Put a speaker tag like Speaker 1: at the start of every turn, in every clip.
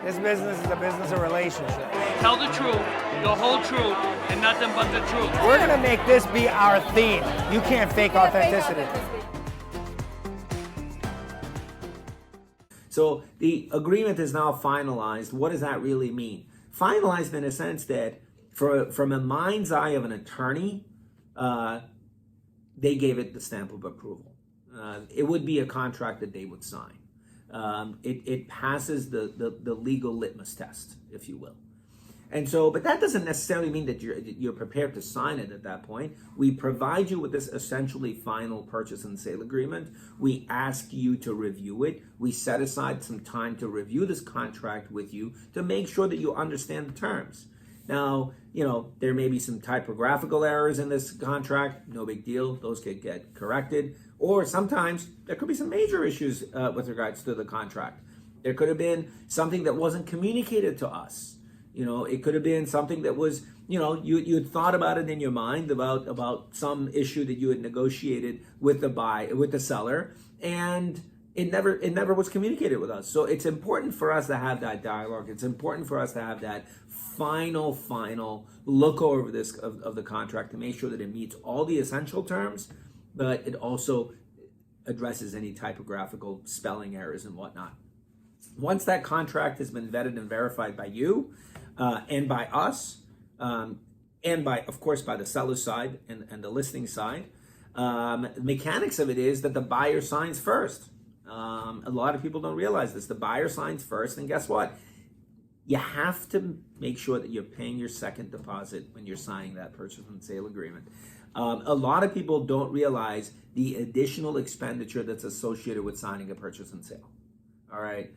Speaker 1: This business is a business of relationship.
Speaker 2: Tell the truth, the whole truth, and nothing but the truth.
Speaker 1: We're gonna make this be our theme. You can't fake authenticity.
Speaker 3: So the agreement is now finalized. What does that really mean? Finalized in a sense that from a mind's eye of an attorney, they gave it the stamp of approval. It would be a contract that they would sign. It passes the legal litmus test, if you will. And so, but that doesn't necessarily mean that you're prepared to sign it at that point. We provide you with this essentially final purchase and sale agreement. We ask you to review it. We set aside some time to review this contract with you to make sure that you understand the terms. Now, there may be some typographical errors in this contract. No big deal. Those could get corrected. Or sometimes there could be some major issues with regards to the contract. There could have been something that wasn't communicated to us. It could have been something that was, you'd thought about it in your mind about some issue that you had negotiated with the seller, and it never was communicated with us. So it's important for us to have that dialogue. It's important for us to have that final look over this of the contract to make sure that it meets all the essential terms, but it also addresses any typographical spelling errors and whatnot. Once that contract has been vetted and verified by you and by us, and by, of course, by the seller side and the listing side, the mechanics of it is that the buyer signs first. A lot of people don't realize this. The buyer signs first, and guess what? You have to make sure that you're paying your second deposit when you're signing that purchase and sale agreement. A lot of people don't realize the additional expenditure that's associated with signing a purchase and sale. All right.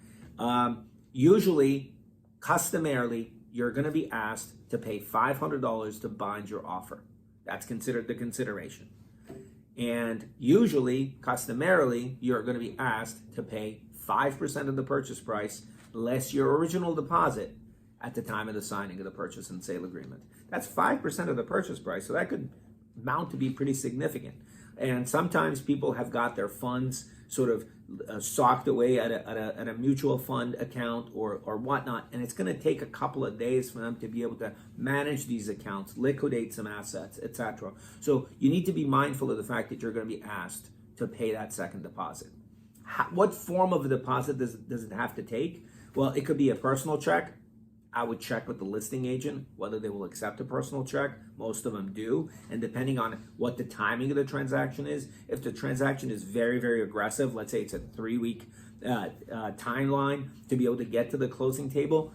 Speaker 3: Usually, customarily, you're going to be asked to pay $500 to bind your offer. That's considered the consideration. And usually, customarily, you're going to be asked to pay 5% of the purchase price less your original deposit at the time of the signing of the purchase and sale agreement. That's 5% of the purchase price, so that could amount to be pretty significant. And sometimes people have got their funds sort of socked away at a mutual fund account or whatnot, and it's going to take a couple of days for them to be able to manage these accounts, liquidate some assets, etc. So you need to be mindful of the fact that you're going to be asked to pay that second deposit. What form of a deposit does it have to take? Well, it could be a personal check. I would check with the listing agent whether they will accept a personal check. Most of them do. And depending on what the timing of the transaction is, if the transaction is very, very aggressive, let's say it's a 3-week timeline to be able to get to the closing table,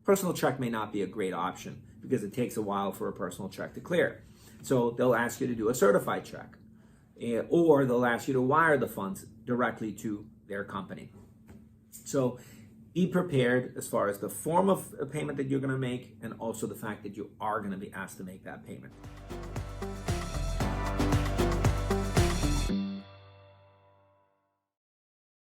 Speaker 3: personal check may not be a great option because it takes a while for a personal check to clear. So they'll ask you to do a certified check, or they'll ask you to wire the funds directly to their company. So be prepared as far as the form of payment that you're going to make, and also the fact that you are going to be asked to make that payment.